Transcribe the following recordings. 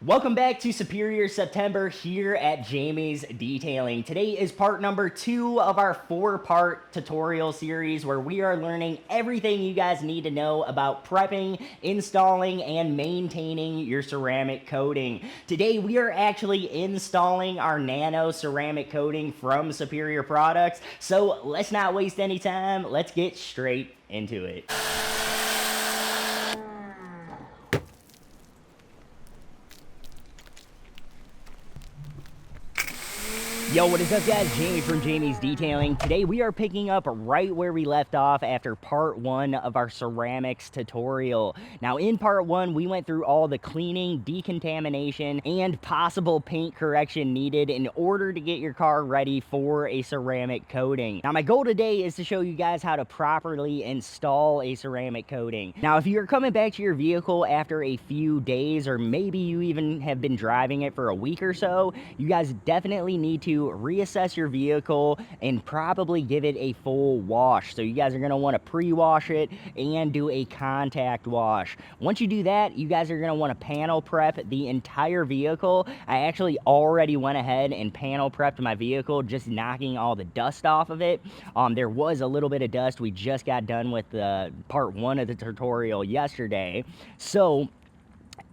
Welcome back to Superior September here at Jamie's Detailing. Today is part number 2 of our 4-part tutorial series where we are learning everything you guys need to know about prepping, installing, and maintaining your ceramic coating. Today we are actually installing our nano ceramic coating from Superior Products, so let's not waste any time. Let's get straight into it. Yo, what is up guys? Jamie from Jamie's Detailing. Today we are picking up right where we left off after part 1 of our ceramics tutorial. Now in part 1 we went through all the cleaning, decontamination, and possible paint correction needed in order to get your car ready for a ceramic coating. Now my goal today is to show you guys how to properly install a ceramic coating. Now if you're coming back to your vehicle after a few days, or maybe you even have been driving it for a week or so, you guys definitely need to reassess your vehicle and probably give it a full wash. So you guys are going to want to pre-wash it and do a contact wash. Once you do that, you guys are going to want to panel prep the entire vehicle. I actually already went ahead and panel prepped my vehicle, just knocking all the dust off of it. There was a little bit of dust. We just got done with the part 1 of the tutorial yesterday. So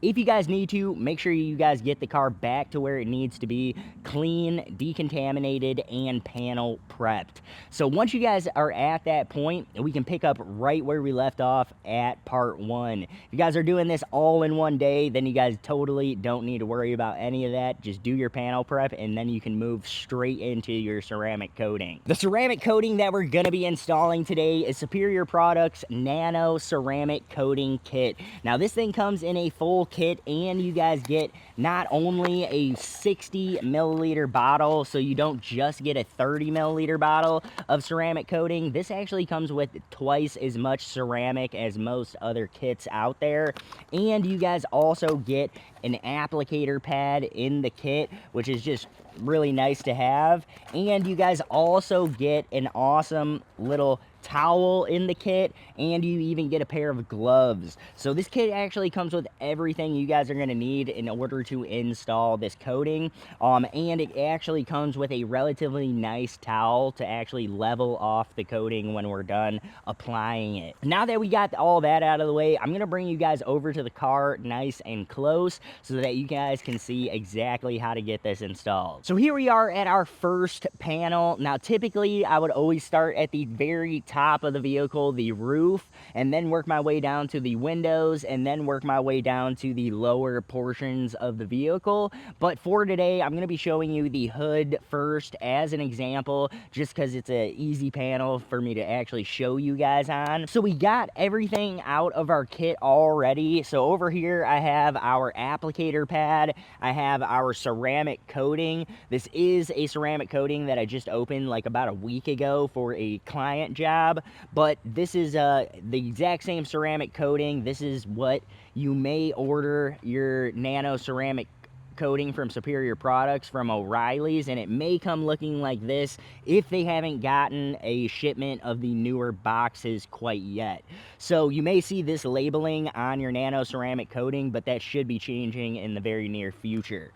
if you guys need to, make sure you guys get the car back to where it needs to be, clean, decontaminated, and panel prepped. So once you guys are at that point, we can pick up right where we left off at part 1. If you guys are doing this all in one day, then you guys totally don't need to worry about any of that. Just do your panel prep, and then you can move straight into your ceramic coating. The ceramic coating that we're going to be installing today is Superior Products Nano Ceramic Coating Kit. Now this thing comes in a full kit, and you guys get not only a 60 milliliter bottle, so you don't just get a 30 milliliter bottle of ceramic coating. This actually comes with twice as much ceramic as most other kits out there, and you guys also get an applicator pad in the kit, which is just really nice to have. And you guys also get an awesome little towel in the kit, and you even get a pair of gloves. So this kit actually comes with everything you guys are going to need in order to install this coating, and it actually comes with a relatively nice towel to actually level off the coating when we're done applying it. Now that we got all that out of the way, I'm going to bring you guys over to the car nice and close so that you guys can see exactly how to get this installed. So here we are at our first panel. Now typically I would always start at the very top of the vehicle, the roof, and then work my way down to the windows, and then work my way down to the lower portions of the vehicle. But for today, I'm going to be showing you the hood first as an example, just because it's an easy panel for me to actually show you guys on. So we got everything out of our kit already. So over here, I have our applicator pad. I have our ceramic coating. This is a ceramic coating that I just opened like about a week ago for a client job. But this is the exact same ceramic coating. This is what you may order your nano ceramic coating from Superior Products from O'Reilly's, and it may come looking like this if they haven't gotten a shipment of the newer boxes quite yet. So you may see this labeling on your nano ceramic coating, but that should be changing in the very near future.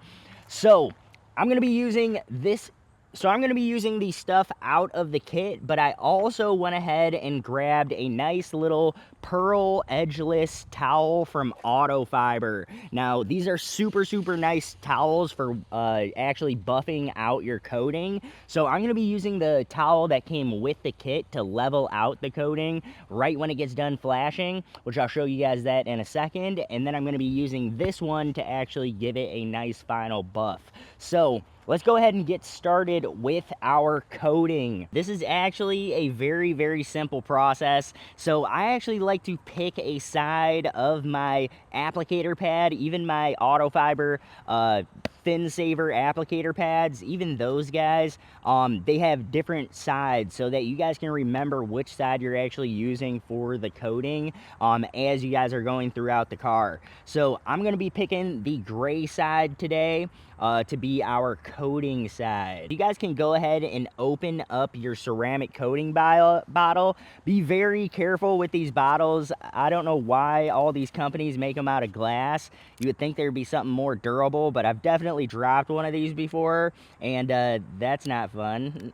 So I'm going to be using this. So I'm going to be using the stuff out of the kit, but I also went ahead and grabbed a nice little pearl edgeless towel from Auto Fiber. Now these are super nice towels for actually buffing out your coating. So I'm going to be using the towel that came with the kit to level out the coating right when it gets done flashing, which I'll show you guys that in a second. And then I'm going to be using this one to actually give it a nice final buff. So let's go ahead and get started with our coating. This is actually a very simple process. So I actually like to pick a side of my applicator pad, even my Auto Fiber Fin Saver applicator pads, even those guys, they have different sides so that you guys can remember which side you're actually using for the coating as you guys are going throughout the car. So I'm going to be picking the gray side today to be our coating side. You guys can go ahead and open up your ceramic coating bottle. Be very careful with these bottles. I don't know why all these companies make them out of glass. You would think there'd be something more durable, but I've definitely dropped one of these before, and that's not fun.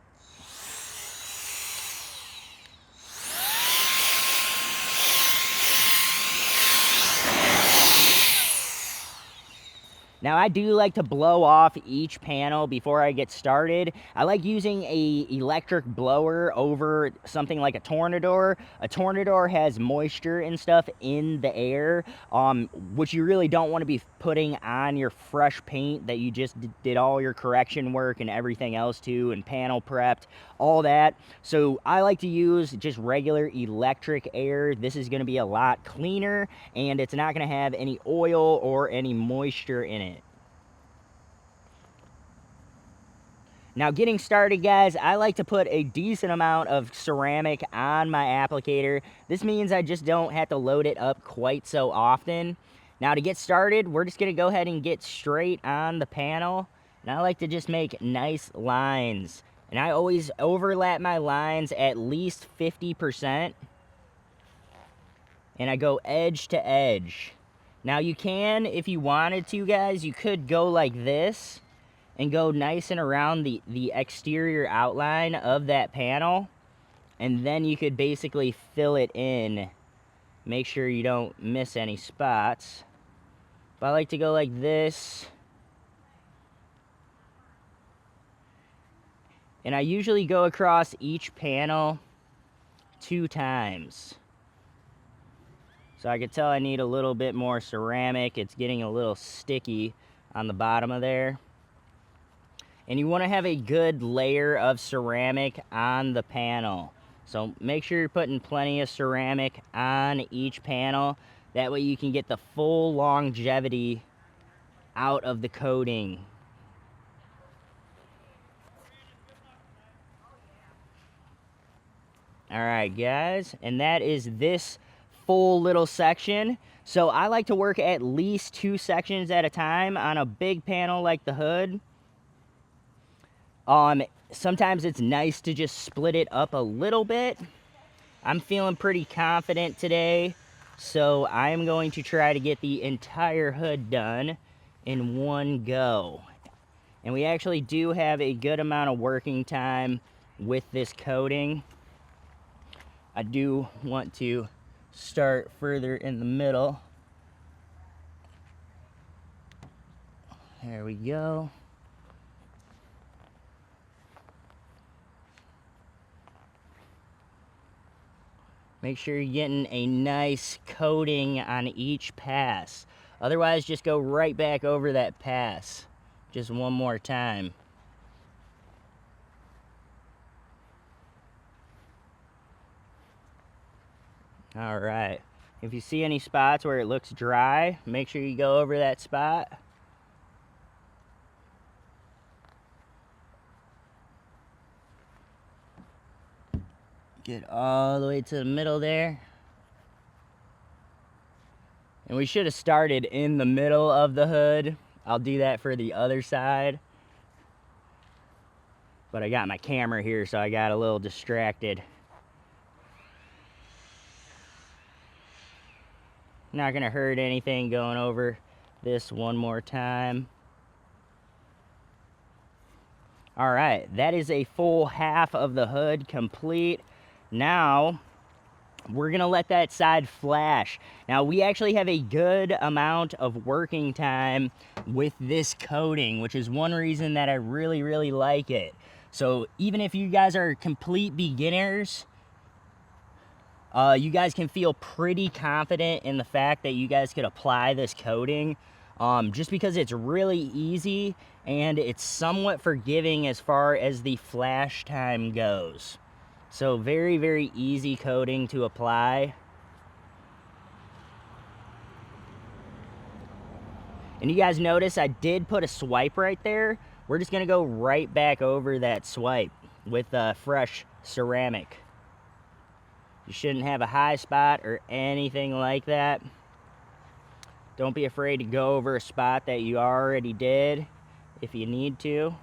Now, I do like to blow off each panel before I get started. I like using a electric blower over something like a Tornador. A Tornador has moisture and stuff in the air, which you really don't want to be putting on your fresh paint that you just did all your correction work and everything else to, and panel prepped, all that. So I like to use just regular electric air. This is going to be a lot cleaner, and it's not going to have any oil or any moisture in it. Now, getting started, guys, I like to put a decent amount of ceramic on my applicator. This means I just don't have to load it up quite so often. Now, to get started, we're just going to go ahead and get straight on the panel. And I like to just make nice lines. And I always overlap my lines at least 50%. And I go edge to edge. Now, you can, if you wanted to, guys, you could go like this and go nice and around the exterior outline of that panel, and then you could basically fill it in. Make sure you don't miss any spots. But I like to go like this, and I usually go across each panel 2 times. So I can tell I need a little bit more ceramic. It's getting a little sticky on the bottom of there. And you want to have a good layer of ceramic on the panel. So make sure you're putting plenty of ceramic on each panel. That way you can get the full longevity out of the coating. Alright, guys, and that is this full little section. So I like to work at least 2 sections at a time on a big panel like the hood. Sometimes it's nice to just split it up a little bit. I'm feeling pretty confident today, so I'm going to try to get the entire hood done in one go. And we actually do have a good amount of working time with this coating. I do want to start further in the middle. There we go. Make sure you're getting a nice coating on each pass. Otherwise, just go right back over that pass just one more time. All right. If you see any spots where it looks dry, make sure you go over that spot. Get all the way to the middle there. And we should have started in the middle of the hood. I'll do that for the other side. But I got my camera here, so I got a little distracted. Not gonna hurt anything going over this one more time. All right, that is a full half of the hood complete. Now, we're gonna let that side flash. Now, we actually have a good amount of working time with this coating, which is one reason that I really, really like it. So even if you guys are complete beginners, you guys can feel pretty confident in the fact that you guys could apply this coating, just because it's really easy and it's somewhat forgiving as far as the flash time goes. So very, very easy coating to apply. And you guys notice I did put a swipe right there. We're just gonna go right back over that swipe with fresh ceramic. You shouldn't have a high spot or anything like that. Don't be afraid to go over a spot that you already did if you need to.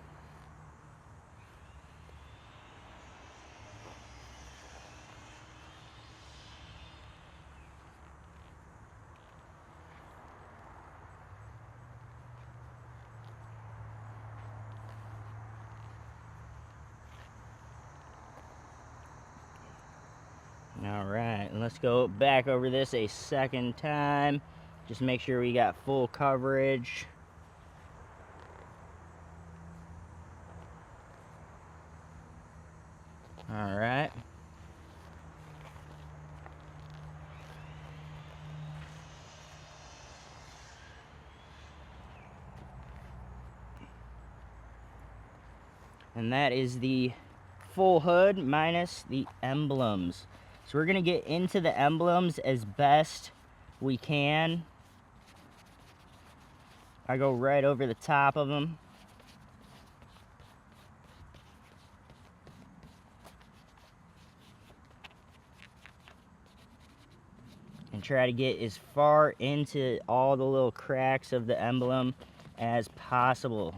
All right, and let's go back over this a second time. Just make sure we got full coverage. All right. And that is the full hood minus the emblems. So we're gonna get into the emblems as best we can. I go right over the top of them. And try to get as far into all the little cracks of the emblem as possible.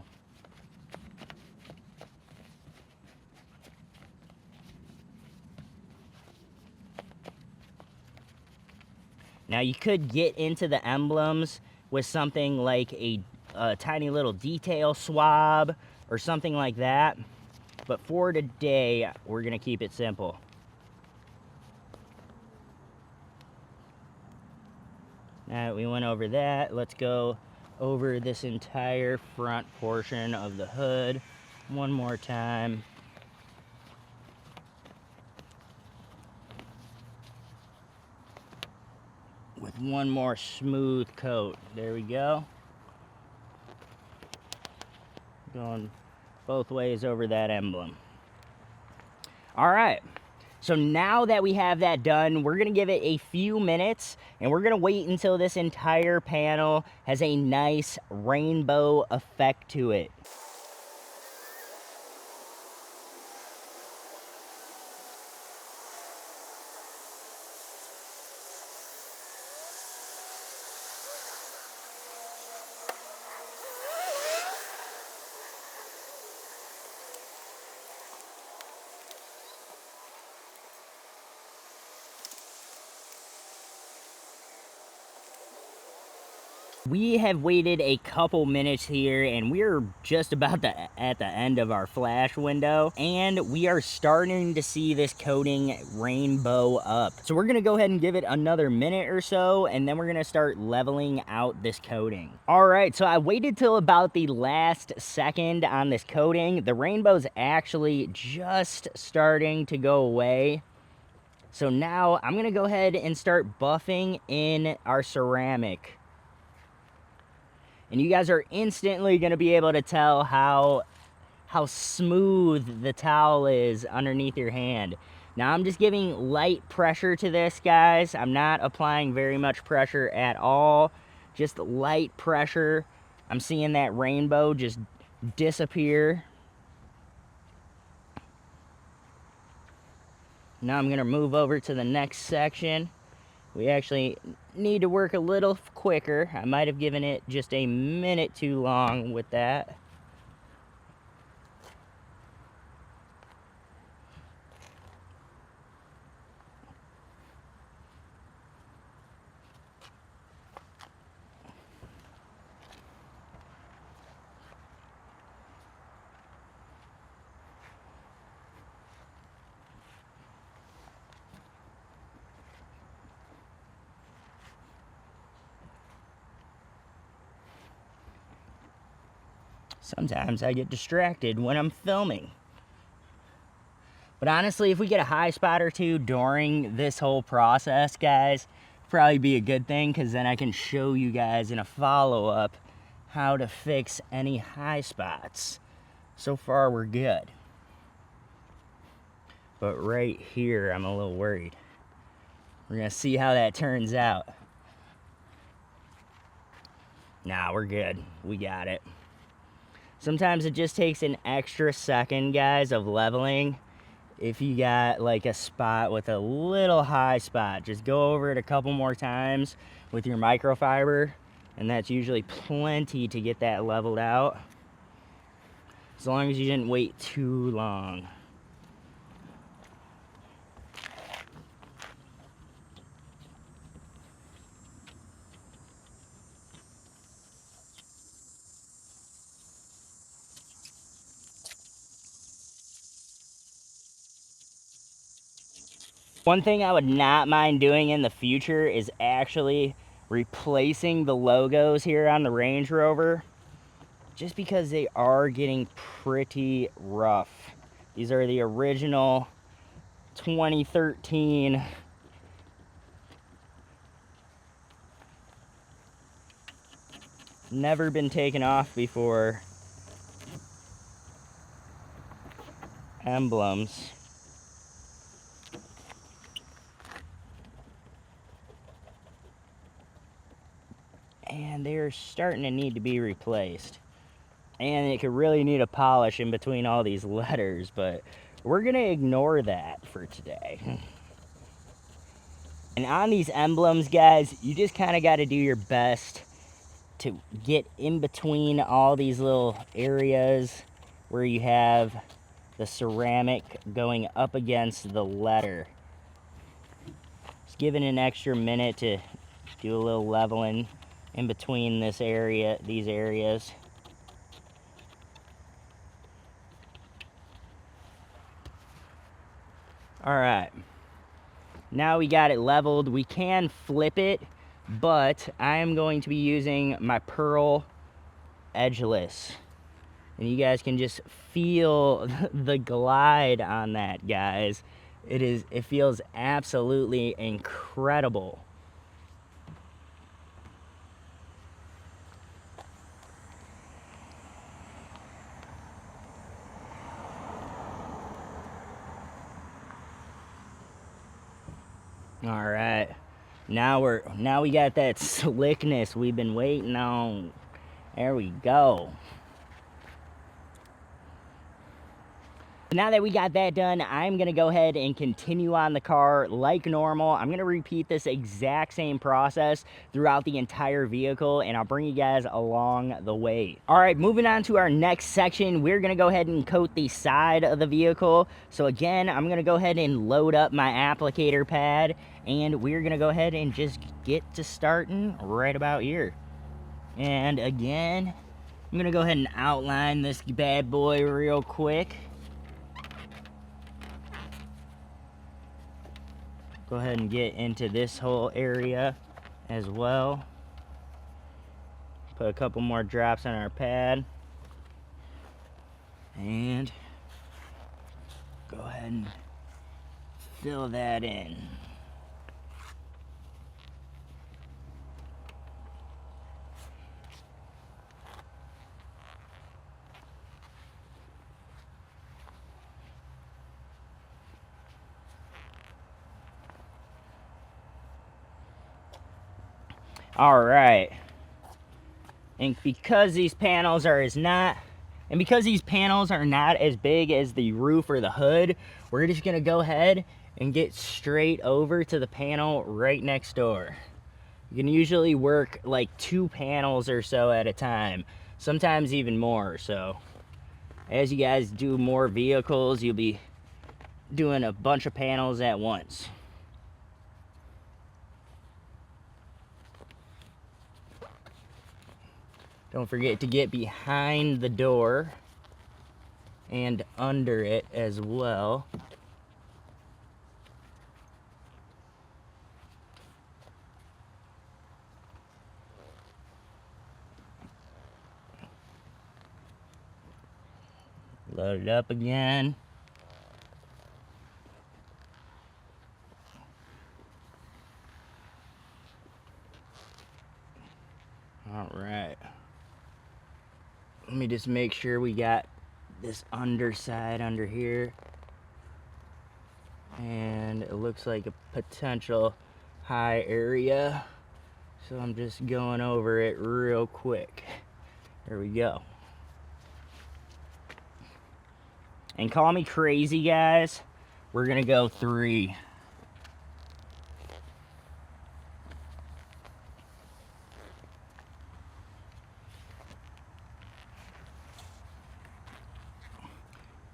Now you could get into the emblems with something like a tiny little detail swab or something like that, but for today we're gonna keep it simple. Now that we went over that, let's go over this entire front portion of the hood one more time. With one more smooth coat. There we go. Going both ways over that emblem. All right. So now that we have that done, we're gonna give it a few minutes and we're gonna wait until this entire panel has a nice rainbow effect to it. We have waited a couple minutes here and we're just about at the end of our flash window, and we are starting to see this coating rainbow up. So we're gonna go ahead and give it another minute or so, and then we're gonna start leveling out this coating. All right, so I waited till about the last second on this coating. The rainbow's actually just starting to go away. So now I'm gonna go ahead and start buffing in our ceramic. And you guys are instantly going to be able to tell how smooth the towel is underneath your hand. Now I'm just giving light pressure to this, guys. I'm not applying very much pressure at all. Just light pressure. I'm seeing that rainbow just disappear. Now I'm going to move over to the next section. We actually need to work a little quicker. I might have given it just a minute too long with that. Sometimes I get distracted when I'm filming. But honestly, if we get a high spot or two during this whole process, guys, probably be a good thing, because then I can show you guys in a follow-up how to fix any high spots. So far, we're good. But right here, I'm a little worried. We're gonna see how that turns out. Nah, we're good. We got it. Sometimes it just takes an extra second, guys, of leveling. If you got like a spot with a little high spot, just go over it a couple more times with your microfiber, and that's usually plenty to get that leveled out. As long as you didn't wait too long. One thing I would not mind doing in the future is actually replacing the logos here on the Range Rover, just because they are getting pretty rough. These are the original 2013 never been taken off before emblems. And they're starting to need to be replaced. And it could really need a polish in between all these letters, but we're gonna ignore that for today. And on these emblems, guys, you just kind of got to do your best to get in between all these little areas where you have the ceramic going up against the letter. Just give it an extra minute to do a little leveling in between this area, these areas. All right, now we got it leveled. We can flip it, but I am going to be using my Pearl Edgeless. And you guys can just feel the glide on that, guys. It feels absolutely incredible. All right, now we got that slickness we've been waiting on. There we go. Now that we got that done, I'm gonna go ahead and continue on the car like normal. I'm gonna repeat this exact same process throughout the entire vehicle, and I'll bring you guys along the way. All right, moving on to our next section, we're gonna go ahead and coat the side of the vehicle. So again, I'm gonna go ahead and load up my applicator pad, and we're gonna go ahead and just get to starting right about here. And again, I'm gonna go ahead and outline this bad boy real quick. Go ahead and get into this whole area as well. Put a couple more drops on our pad. And go ahead and fill that in. All right, and because these panels are not as big as the roof or the hood, we're just gonna go ahead and get straight over to the panel right next door. You can usually work like 2 panels or so at a time, sometimes even more. So as you guys do more vehicles, you'll be doing a bunch of panels at once. Don't forget to get behind the door and under it as well. Load it up again. All right. Let me just make sure we got this underside under here. And it looks like a potential high area. So I'm just going over it real quick. There we go. And call me crazy, guys. We're gonna go 3.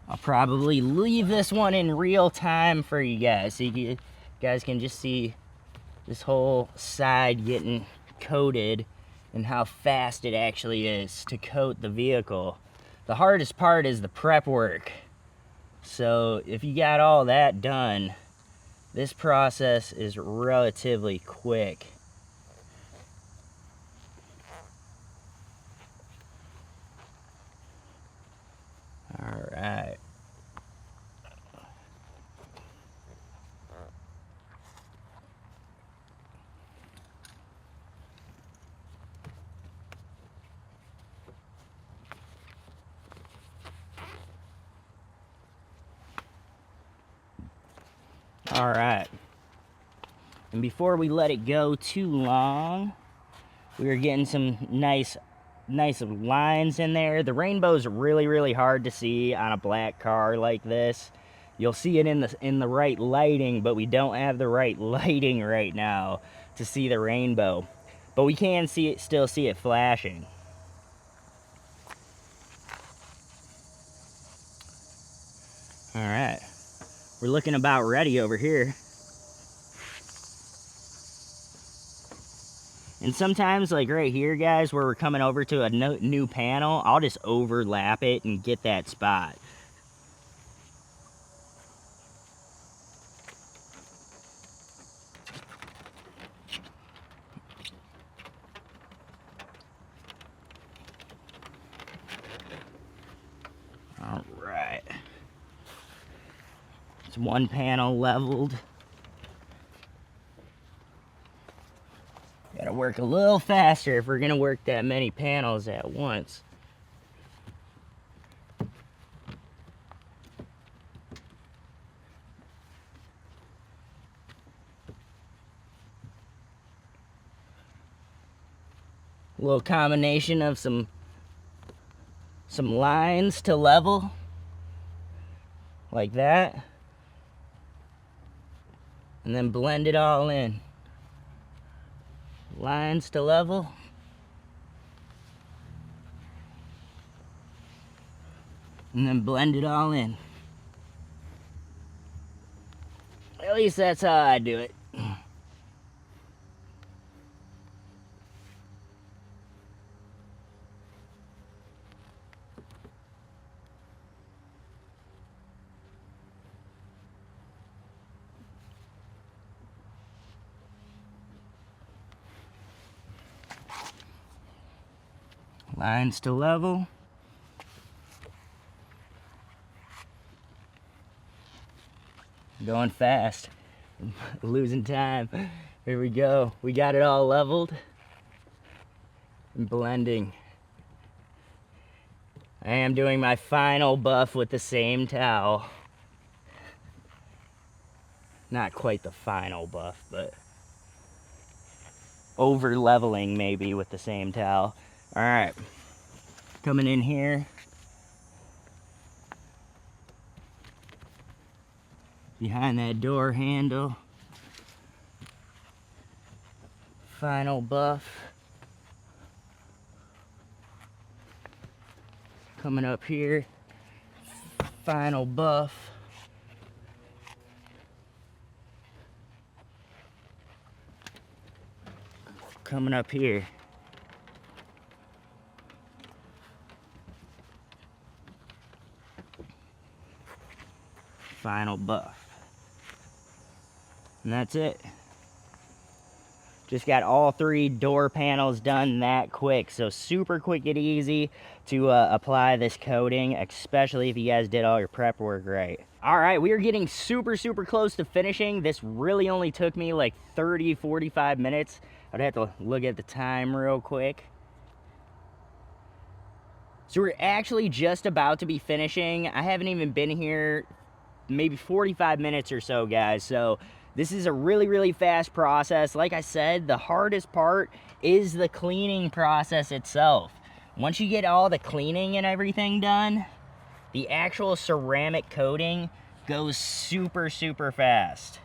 I'll probably leave this one in real time for you guys, so you guys can just see this whole side getting coated and how fast it actually is to coat the vehicle. The hardest part is the prep work. So if you got all that done, this process is relatively quick. All right. All right. And before we let it go too long, we were getting some nice lines in there. The rainbow's really hard to see on a black car like this. You'll see it in the right lighting, but we don't have the right lighting right now to see the rainbow. But we can still see it flashing. All right, we're looking about ready over here. And sometimes, like right here, guys, where we're coming over to a new panel, I'll just overlap it and get that spot. All right. It's one panel leveled. Gotta work a little faster if we're gonna work that many panels at once. A little combination of some lines to level, like that, and then blend it all in. Lines to level. And then blend it all in. At least that's how I do it. Lines to level. Going fast. Losing time. Here we go. We got it all leveled. And blending. I am doing my final buff with the same towel. Not quite the final buff, but over leveling maybe with the same towel. All right, coming in here. Behind that door handle. Final buff. Coming up here. Final buff. Coming up here. Final buff. And that's it. Just got all 3 door panels done that quick. So super quick and easy to apply this coating, especially if you guys did all your prep work right. All right, we are getting super close to finishing. This really only took me like 30-45 minutes. I'd have to look at the time real quick. So we're actually just about to be finishing. I haven't even been here maybe 45 minutes or so, guys. So This is a really, really fast process. Like I said, the hardest part is the cleaning process itself. Once you get all the cleaning and everything done, the actual ceramic coating goes super, super fast.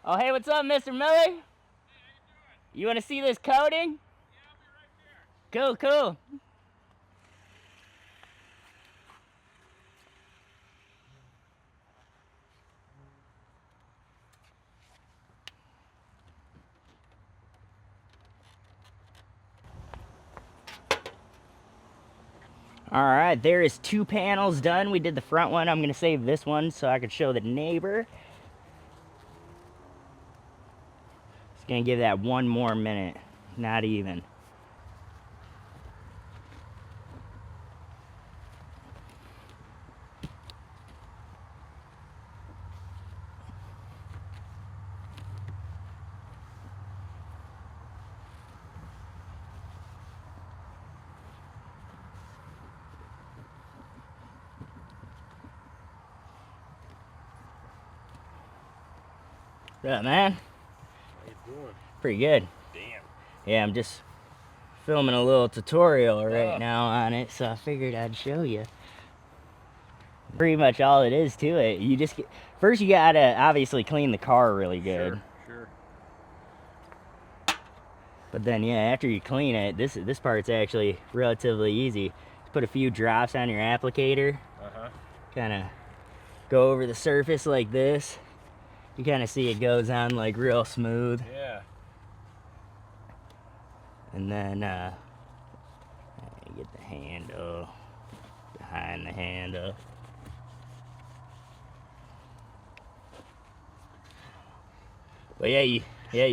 Oh, hey, what's up, Mr. Miller? Hey, how you doing? You want to see this coating? Yeah, I'll be right there. Cool, cool. All right, there is 2 panels done. We did the front one. I'm going to save this one so I could show the neighbor. Just going to give that 1 more minute. Not even. What's up, man? How you doing? Pretty good. Damn. Yeah, I'm just filming a little tutorial right now on it, so I figured I'd show you. Pretty much all it is to it. You just first you gotta obviously clean the car really good. Sure. But then yeah, after you clean it, this part's actually relatively easy. Just put a few drops on your applicator. Kind of go over the surface like this. You kind of see it goes on like real smooth. Yeah. And then get the handle behind the handle. But yeah, you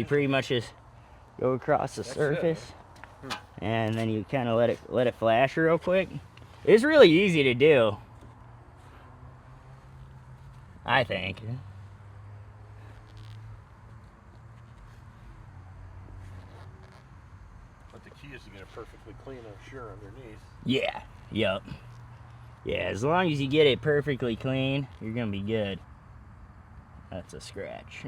pretty much just go across the surface, and then you kind of let it flash real quick. It's really easy to do, I think. But the key is to get it perfectly clean, I'm sure, underneath. Yeah. Yep. Yeah, as long as you get it perfectly clean, you're gonna be good. That's a scratch.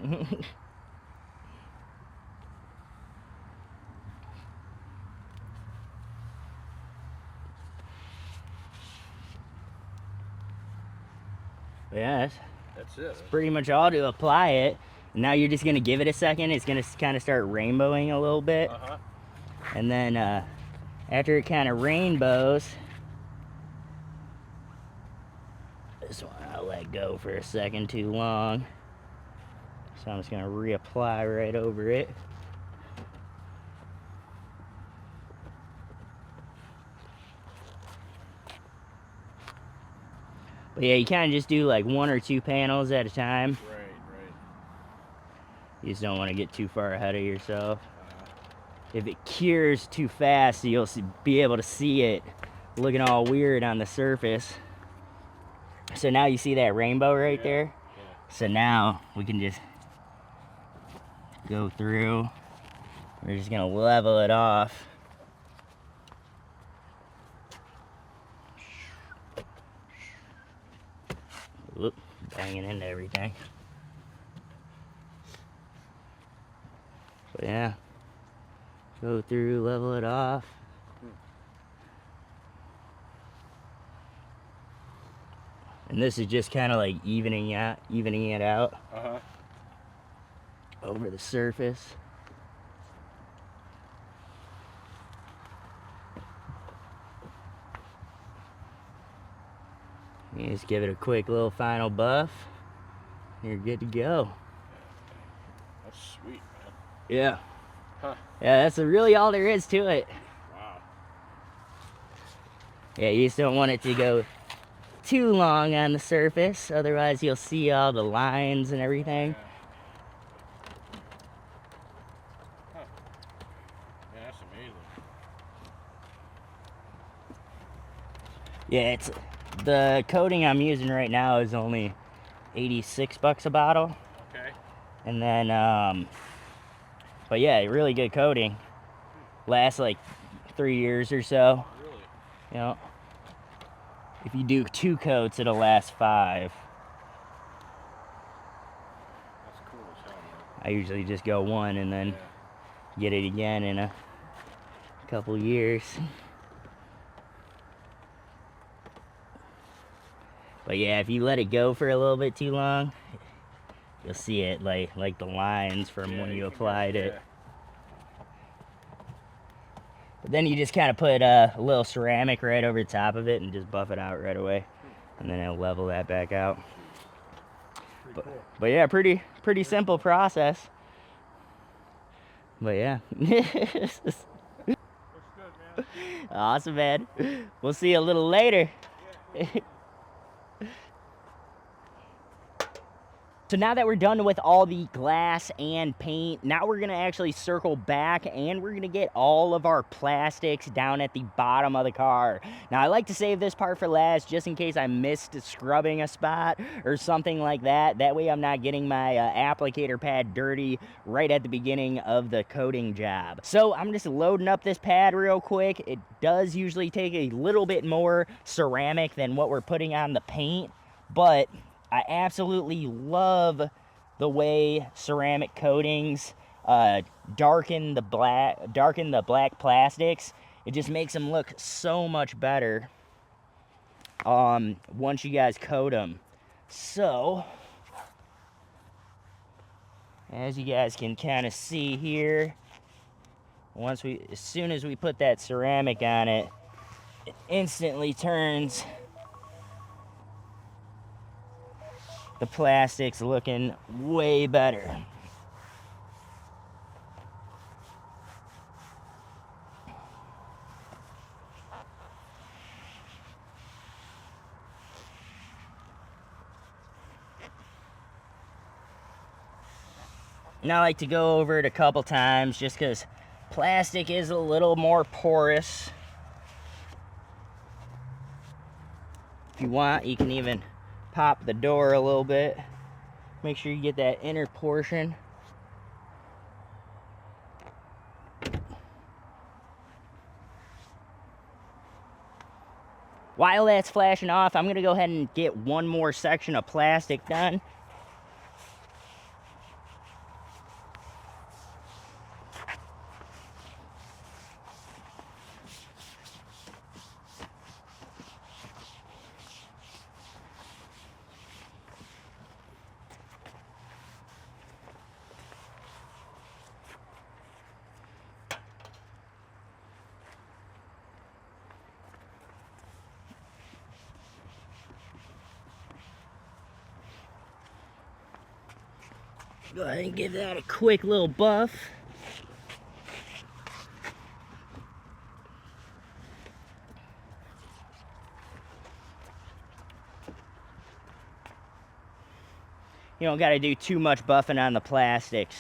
Yeah, That's it. pretty much all to apply it. Now you're just gonna give it a second. It's gonna kind of start rainbowing a little bit. And then after it kind of rainbows, this one I'll let go for a second too long. So I'm just gonna reapply right over it. But yeah, you kind of just do like 1 or 2 panels at a time. Right. You just don't want to get too far ahead of yourself. If it cures too fast, you'll be able to see it looking all weird on the surface. So now you see that rainbow right there? Yeah. So now we can just go through. We're just gonna level it off. Whoop, banging into everything. So yeah, go through, level it off. And this is just kind of like evening it out over the surface. You just give it a quick little final buff. You're good to go. That's sweet, man. Yeah. Huh. Yeah, that's really all there is to it. Wow. Yeah, you just don't want it to go too long on the surface, otherwise you'll see all the lines and everything. Yeah. Huh. Yeah, that's amazing. Yeah, it's the coating I'm using right now is only 86 bucks a bottle. Okay. And then but yeah, really good coating. Lasts like 3 years or so. Really? You know, if you do 2 coats, it'll last 5. That's cool as hell, man. I usually just go 1 and then Yeah. get it again in a couple years. But yeah, if you let it go for a little bit too long, you'll see it like the lines from when you applied it. But then you just kind of put a little ceramic right over the top of it and just buff it out right away, and then it'll level that back out. Pretty cool. But yeah, pretty simple process. But yeah. Looks good, man. Awesome, man. We'll see you a little later. So now that we're done with all the glass and paint, now we're gonna actually circle back and we're gonna get all of our plastics down at the bottom of the car. Now I like to save this part for last just in case I missed scrubbing a spot or something like that. That way I'm not getting my applicator pad dirty right at the beginning of the coating job. So I'm just loading up this pad real quick. It does usually take a little bit more ceramic than what we're putting on the paint, but I absolutely love the way ceramic coatings darken the black plastics. It just makes them look so much better once you guys coat them. So, as you guys can kind of see here, as soon as we put that ceramic on it, it instantly turns the plastic's looking way better. And I like to go over it a couple times just because plastic is a little more porous. If you want, you can even pop the door a little bit. Make sure you get that inner portion. While that's flashing off, I'm gonna go ahead and get one more section of plastic done. Go ahead and give that a quick little buff. You don't got to do too much buffing on the plastics.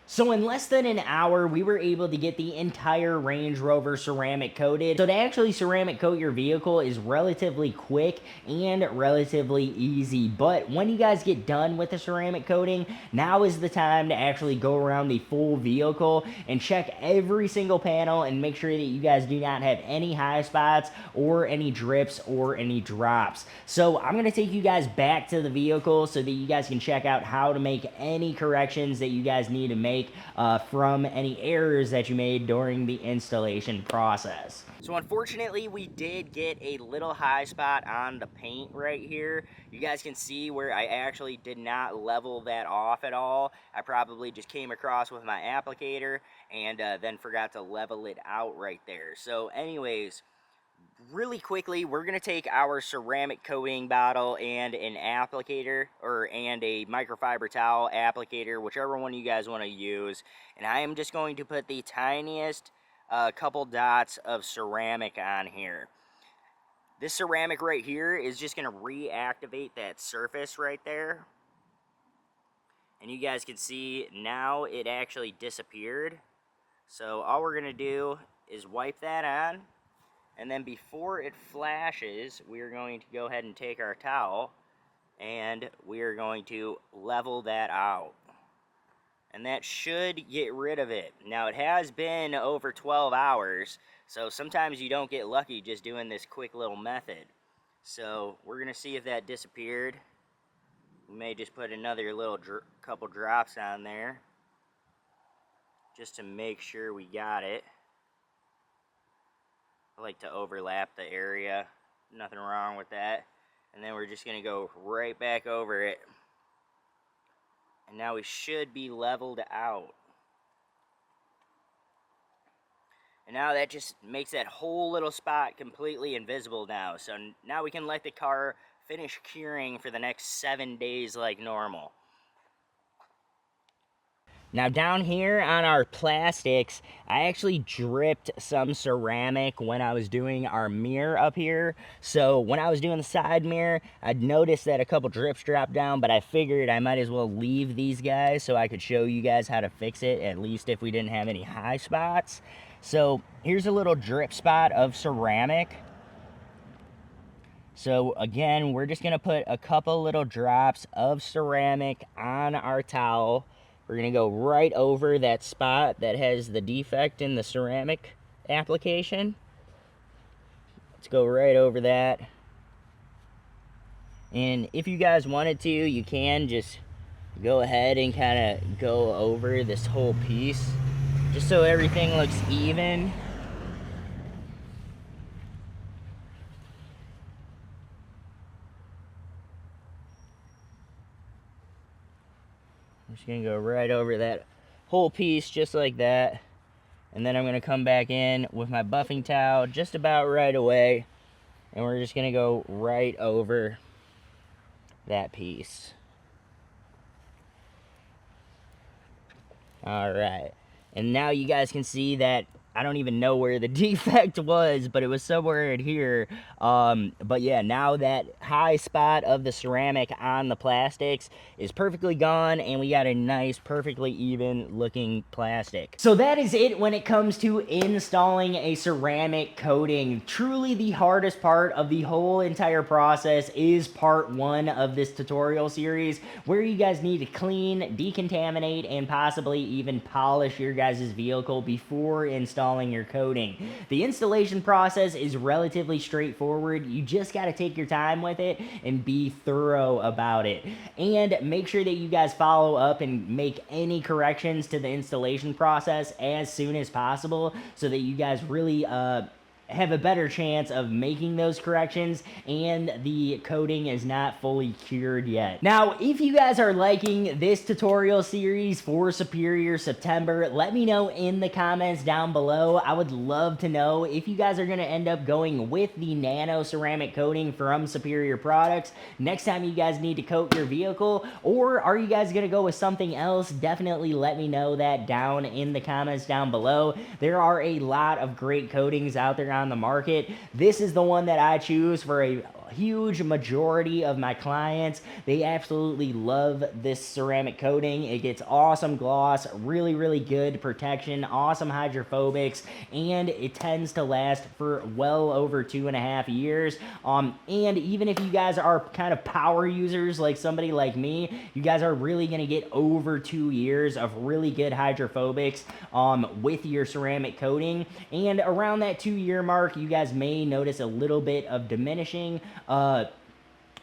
So in less than an hour, we were able to get the entire Range Rover ceramic coated. So to actually ceramic coat your vehicle is relatively quick and relatively easy. But when you guys get done with the ceramic coating, now is the time to actually go around the full vehicle and check every single panel and make sure that you guys do not have any high spots or any drips or any drops. So I'm gonna take you guys back to the vehicle so that you guys can check out how to make any corrections that you guys need to make from any errors that you made during the installation process. So unfortunately, we did get a little high spot on the paint right here. You guys can see where I actually did not level that off at all. I probably just came across with my applicator and then forgot to level it out right there. So anyways, Really quickly, we're going to take our ceramic coating bottle and an applicator, and a microfiber towel applicator, whichever one you guys want to use, and I am just going to put the tiniest couple dots of ceramic on here. This ceramic right here is just going to reactivate that surface right there, and you guys can see now it actually disappeared. So all we're going to do is wipe that on. And then before it flashes, we're going to go ahead and take our towel and we're going to level that out. And that should get rid of it. Now, it has been over 12 hours, so sometimes you don't get lucky just doing this quick little method. So we're going to see if that disappeared. We may just put another little couple drops on there just to make sure we got it. I like to overlap the area, nothing wrong with that. And then we're just going to go right back over it. And now we should be leveled out. And now that just makes that whole little spot completely invisible now. So now we can let the car finish curing for the next 7 days like normal. Now down here on our plastics, I actually dripped some ceramic when I was doing our mirror up here. So when I was doing the side mirror, I'd noticed that a couple drips dropped down, but I figured I might as well leave these guys so I could show you guys how to fix it, at least if we didn't have any high spots. So here's a little drip spot of ceramic. So again, we're just gonna put a couple little drops of ceramic on our towel. We're going to go right over that spot that has the defect in the ceramic application. Let's go right over that. And if you guys wanted to, you can just go ahead and kind of go over this whole piece, just so everything looks even. I'm just going to go right over that whole piece just like that. And then I'm going to come back in with my buffing towel just about right away. And we're just going to go right over that piece. Alright. And now you guys can see that I don't even know where the defect was, but it was somewhere in here. But yeah, now that high spot of the ceramic on the plastics is perfectly gone, and we got a nice, perfectly even looking plastic. So that is it when it comes to installing a ceramic coating. Truly the hardest part of the whole entire process is part 1 of this tutorial series, where you guys need to clean, decontaminate, and possibly even polish your guys' vehicle before installing your coating. The installation process is relatively straightforward. You just got to take your time with it and be thorough about it. And make sure that you guys follow up and make any corrections to the installation process as soon as possible, so that you guys really have a better chance of making those corrections and the coating is not fully cured yet. Now, if you guys are liking this tutorial series for Superior September, let me know in the comments down below. I would love to know if you guys are going to end up going with the nano ceramic coating from Superior Products next time you guys need to coat your vehicle, or are you guys going to go with something else? Definitely let me know that down in the comments down below. There are a lot of great coatings out there on the market. This is the one that I choose for a huge majority of my clients. They absolutely love this ceramic coating. It gets awesome gloss, really good protection, awesome hydrophobics, and it tends to last for well over 2.5 years. And even if you guys are kind of power users like somebody like me, you guys are really going to get over 2 years of really good hydrophobics with your ceramic coating. And around that 2-year mark, you guys may notice a little bit of diminishing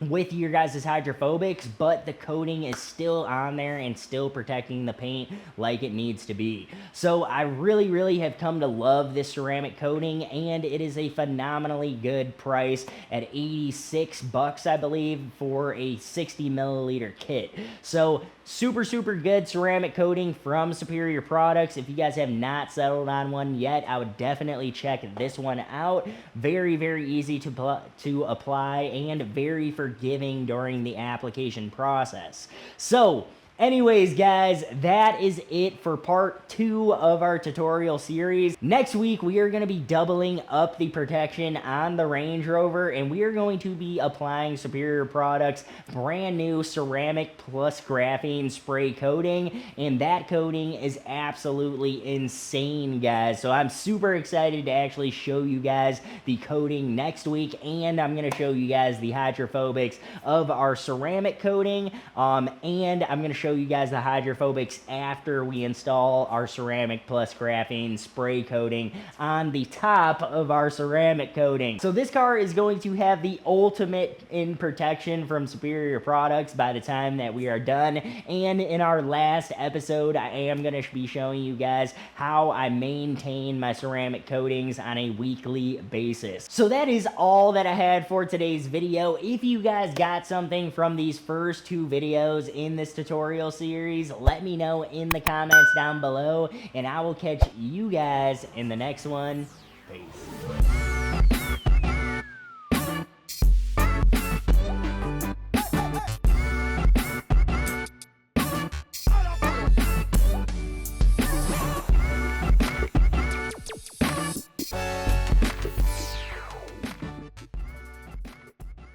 with your guys' hydrophobics, but the coating is still on there and still protecting the paint like it needs to be. So I really have come to love this ceramic coating, and it is a phenomenally good price at $86, I believe, for a 60 milliliter kit. So Super good ceramic coating from Superior Products. If you guys have not settled on one yet, I would definitely check this one out. Very easy to apply and very forgiving during the application process. So, anyways, guys, that is it for part 2 of our tutorial series. Next week, we are going to be doubling up the protection on the Range Rover, and we are going to be applying Superior Products brand new ceramic plus graphene spray coating, and that coating is absolutely insane, guys. So I'm super excited to actually show you guys the coating next week, and I'm going to show you guys the hydrophobics of our ceramic coating, and I'm going to show you guys the hydrophobics after we install our ceramic plus graphene spray coating on the top of our ceramic coating. So this car is going to have the ultimate in protection from Superior Products by the time that we are done. And in our last episode, I am going to be showing you guys how I maintain my ceramic coatings on a weekly basis. So that is all that I had for today's video. If you guys got something from these first 2 videos in this tutorial series, let me know in the comments down below, and I will catch you guys in the next one. Peace.